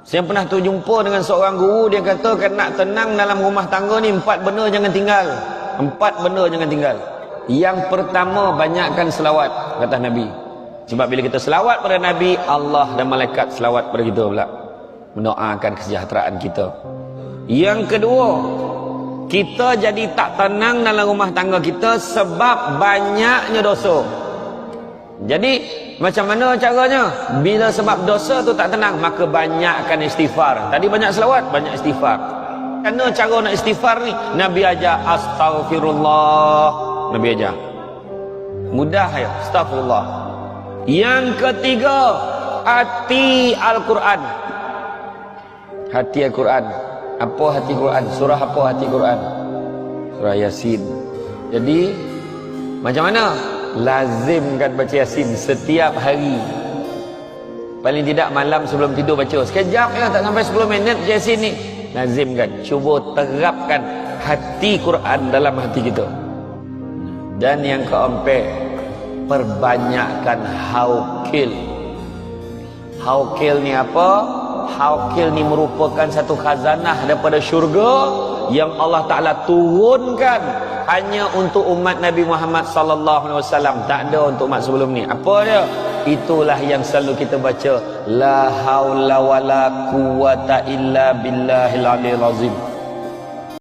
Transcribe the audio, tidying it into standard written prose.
Saya pernah tu jumpa dengan seorang guru, dia kata nak tenang dalam rumah tangga ni 4 benda jangan tinggal. 4 benda jangan tinggal. Yang pertama, banyakkan selawat, kata Nabi. Sebab bila kita selawat pada Nabi, Allah dan malaikat selawat pada kita pula, mendoakan kesejahteraan kita. Yang kedua, kita jadi tak tenang dalam rumah tangga kita sebab banyaknya dosa. Jadi macam mana caranya? Bila sebab dosa tu tak tenang, maka banyakkan istighfar. Tadi banyak selawat, banyak istighfar. Kerana cara nak istighfar ni, Nabi ajar astaghfirullah. Nabi ajar mudah ya, astaghfirullah. Yang ketiga, hati Al-Quran. Hati Al-Quran. Apa hati Quran? Surah apa hati Quran? Surah Yasin. Jadi macam mana? Lazimkan baca Yasin setiap hari. Paling tidak malam sebelum tidur baca. Sekejap ya, tak sampai 10 minit baca Yasin ni. Lazimkan. Cuba terapkan hati Quran dalam hati kita. Dan yang keempat, perbanyakkan haukil. Haukil ni apa? Haukil ni merupakan satu khazanah daripada syurga yang Allah Ta'ala turunkan hanya untuk umat Nabi Muhammad sallallahu alaihi wasallam. Tak ada untuk umat sebelum ni. Apa dia? Itulah yang selalu kita baca, la haula wala quwata illa billahil aliyil azim.